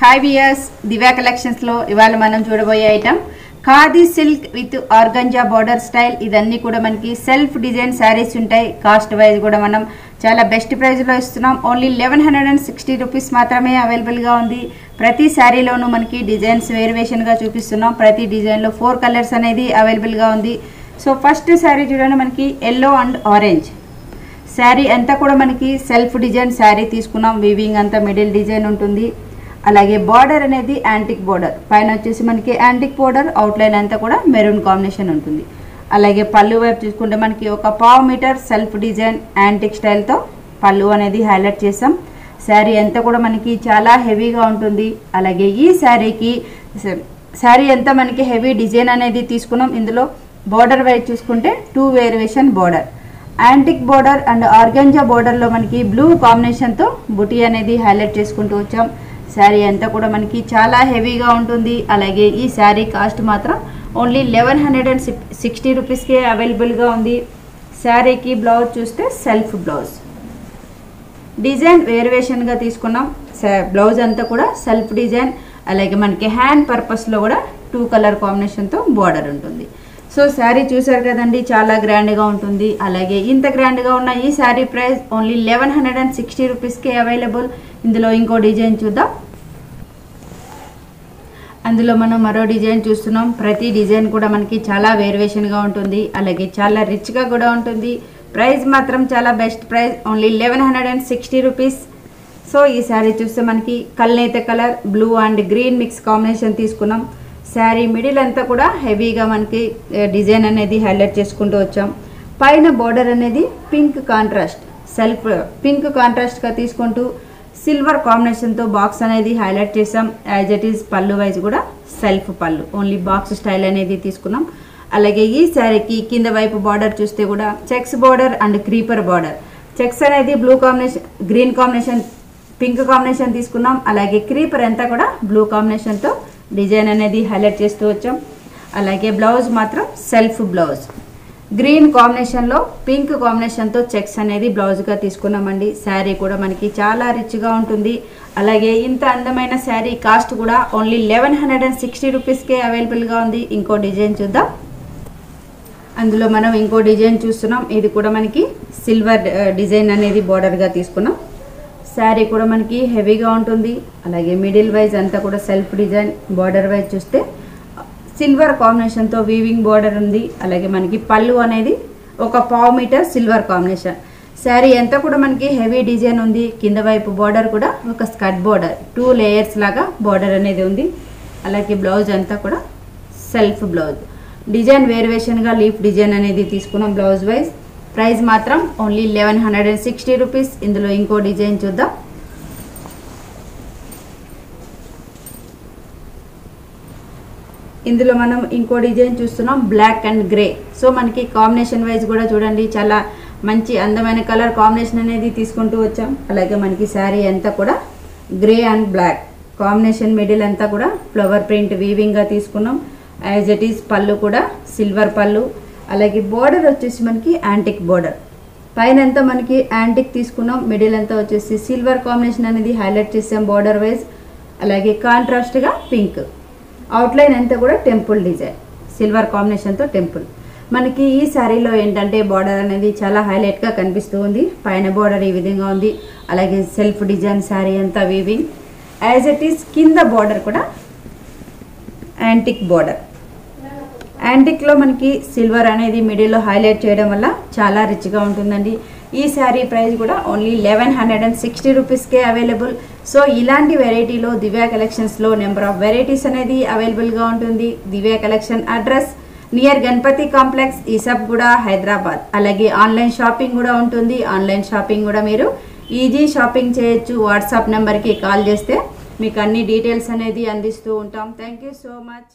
Hi viewers, Divya కలెక్షన్స్లో ఇవాళ మనం చూడబోయే item khadi silk with organza border style. ఇదన్నీ కూడా మనకి సెల్ఫ్ డిజైన్ శారీస్ ఉంటాయి. కాస్ట్ వైజ్ కూడా మనం చాలా బెస్ట్ ప్రైస్లో ఇస్తున్నాం. ఓన్లీ 1160 రూపీస్ మాత్రమే అవైలబుల్గా ఉంది. ప్రతి శారీలోనూ మనకి డిజైన్స్ వేరియేషన్గా చూపిస్తున్నాం. ప్రతి డిజైన్లో 4 కలర్స్ అనేది అవైలబుల్గా ఉంది. సో ఫస్ట్ శారీ చూడండి, మనకి ఎల్లో అండ్ ఆరెంజ్ శారీ అంతా కూడా మనకి సెల్ఫ్ డిజైన్ శారీ తీసుకున్నాం. వీవింగ్ అంతా మిడిల్ డిజైన్ ఉంటుంది. అలాగే బార్డర్ అనేది యాంటిక్ బార్డర్, పైన వచ్చేసి మనకి యాంటిక్ బార్డర్, అవుట్లైన్ అంతా కూడా మెరూన్ కాంబినేషన్ ఉంటుంది. అలాగే పళ్ళు వైపు చూసుకుంటే మనకి ఒక 1/2 మీటర్ సెల్ఫ్ డిజైన్ యాంటిక్ స్టైల్తో పళ్ళు అనేది హైలైట్ చేసాం. శారీ అంతా కూడా మనకి చాలా హెవీగా ఉంటుంది. అలాగే ఈ శారీ అంతా మనకి హెవీ డిజైన్ అనేది తీసుకున్నాం. ఇందులో బార్డర్ వైపు చూసుకుంటే 2 variation border, antique border and organza బార్డర్లో మనకి బ్లూ కాంబినేషన్తో బుటీ అనేది హైలైట్ చేసుకుంటూ వచ్చాం. శారీ అంతా కూడా మనకి చాలా హెవీగా ఉంటుంది. అలాగే ఈ శారీ కాస్ట్ మాత్రం ఓన్లీ 1160 రూపీస్కే అవైలబుల్గా ఉంది. శారీకి బ్లౌజ్ చూస్తే సెల్ఫ్ బ్లౌజ్, డిజైన్ వేరియేషన్గా తీసుకున్నాం. బ్లౌజ్ అంతా కూడా సెల్ఫ్ డిజైన్. అలాగే మనకి హ్యాండ్ పర్పస్లో కూడా 2 కలర్ కాంబినేషన్తో బార్డర్ ఉంటుంది. సో శారీ చూసారు కదండి, చాలా గ్రాండ్గా ఉంటుంది. అలాగే ఇంత గ్రాండ్గా ఉన్న ఈ శారీ ప్రైస్ ఓన్లీ 1160 రూపీస్కే అవైలబుల్. ఇందులో ఇంకో డిజైన్ చూద్దాం. అందులో మనం మరో డిజైన్ చూస్తున్నాం. ప్రతి డిజైన్ కూడా మనకి చాలా వేరియేషన్గా ఉంటుంది. అలాగే చాలా రిచ్గా కూడా ఉంటుంది. ప్రైస్ మాత్రం చాలా best price, only 1160 rupees. So ఈ శారీ చూస్తే మనకి కల్నేత colour, blue and green mix combination తీసుకున్నాం. శారీ మిడిల్ అంతా కూడా హెవీగా మనకి డిజైన్ అనేది హైలైట్ చేసుకుంటూ వచ్చాం. పైన బార్డర్ అనేది పింక్ కాంట్రాస్ట్, సెల్ఫ్ పింక్ కాంట్రాస్ట్గా తీసుకుంటూ సిల్వర్ కాంబినేషన్తో బాక్స్ అనేది హైలైట్ చేసాం. యాజ్ ఇట్ ఈజ్ పళ్ళు వైజ్ కూడా సెల్ఫ్ పళ్ళు, ఓన్లీ బాక్స్ స్టైల్ అనేది తీసుకున్నాం. అలాగే ఈ శారీకి కింద వైపు బార్డర్ చూస్తే కూడా checks border and creeper border. Checks అనేది blue combination, green combination, pink combination తీసుకున్నాం. అలాగే క్రీపర్ అంతా కూడా బ్లూ కాంబినేషన్తో డిజైన్ అనేది హైలైట్ చేస్తూ వచ్చాం. అలాగే బ్లౌజ్ మాత్రం సెల్ఫ్ బ్లౌజ్, గ్రీన్ కాంబినేషన్లో పింక్ కాంబినేషన్తో చెక్స్ అనేది బ్లౌజ్గా తీసుకున్నామండి. శారీ కూడా మనకి చాలా రిచ్గా ఉంటుంది. అలాగే ఇంత అందమైన శారీ కాస్ట్ కూడా ఓన్లీ 1160 రూపీస్కే అవైలబుల్గా ఉంది. ఇంకో డిజైన్ చూద్దాం. అందులో మనం ఇంకో డిజైన్ చూస్తున్నాం. ఇది కూడా మనకి సిల్వర్ డిజైన్ అనేది బార్డర్గా తీసుకున్నాం. శారీ కూడా మనకి హెవీగా ఉంటుంది. అలాగే మిడిల్ వైజ్ అంతా కూడా సెల్ఫ్ డిజైన్, బార్డర్ వైజ్ చూస్తే సిల్వర్ కాంబినేషన్తో వీవింగ్ బార్డర్ ఉంది. అలాగే మనకి పళ్ళు అనేది ఒక 1/2 మీటర్ సిల్వర్ కాంబినేషన్. శారీ అంతా కూడా మనకి హెవీ డిజైన్ ఉంది. కింద వైపు బార్డర్ కూడా ఒక స్కర్ట్ బార్డర్, 2 లేయర్స్ లాగా బార్డర్ అనేది ఉంది. అలాగే బ్లౌజ్ అంతా కూడా సెల్ఫ్ బ్లౌజ్, డిజైన్ వేరియేషన్గా లీఫ్ డిజైన్ అనేది తీసుకున్నాం బ్లౌజ్ వైజ్. ప్రైస్ మాత్రం ఓన్లీ 1160 రూపీస్. ఇందులో ఇంకో డిజైన్ చూద్దాం. ఇందులో మనం ఇంకో డిజైన్ చూస్తున్నాం, బ్లాక్ అండ్ గ్రే. సో మనకి కాంబినేషన్ వైజ్ కూడా చూడండి, చాలా మంచి అందమైన కలర్ కాంబినేషన్ అనేది తీసుకుంటూ వచ్చాం. అలాగే మనకి శారీ అంతా కూడా grey and black combination, middle అంతా కూడా ఫ్లవర్ ప్రింట్ వీవింగ్గా తీసుకున్నాం. యాజ్ ఇట్ ఈస్ పళ్ళు కూడా సిల్వర్ పళ్ళు. అలాగే బార్డర్ వచ్చేసి మనకి యాంటిక్ బార్డర్, పైన అంతా మనకి యాంటిక్ తీసుకున్నాం. మిడిల్ అంతా వచ్చేసి సిల్వర్ కాంబినేషన్ అనేది హైలైట్ చేసాం బార్డర్ వైజ్. అలాగే కాంట్రాస్ట్గా పింక్, అవుట్లైన్ అంతా కూడా టెంపుల్ డిజైన్, సిల్వర్ కాంబినేషన్తో టెంపుల్. మనకి ఈ శారీలో ఏంటంటే బార్డర్ అనేది చాలా హైలైట్గా కనిపిస్తూ ఉంది. పైన బార్డర్ ఈ విధంగా ఉంది. అలాగే సెల్ఫ్ డిజైన్ శారీ అంతా వీవింగ్. యాజ్ ఇట్ ఈస్ కింద బార్డర్ కూడా యాంటిక్ బార్డర్. యాంటిక్లో మనకి సిల్వర్ అనేది మిడిల్లో హైలైట్ చేయడం వల్ల చాలా రిచ్గా ఉంటుందండి. ఈ శారీ ప్రైస్ కూడా ఓన్లీ 1160 రూపీస్కే అవైలబుల్. సో ఇలాంటి వెరైటీలో దివ్యా కలెక్షన్స్లో నెంబర్ ఆఫ్ వెరైటీస్ అనేది అవైలబుల్గా ఉంటుంది. Divya collection address near Ganapathi complex, Esabguda, Hyderabad. అలాగే ఆన్లైన్ షాపింగ్ కూడా ఉంటుంది. ఆన్లైన్ షాపింగ్ కూడా మీరు ఈజీ షాపింగ్ చేయొచ్చు. వాట్సాప్ నెంబర్కి కాల్ చేస్తే మీకు అన్ని డీటెయిల్స్ అనేది అందిస్తూ ఉంటాం. Thank you so much.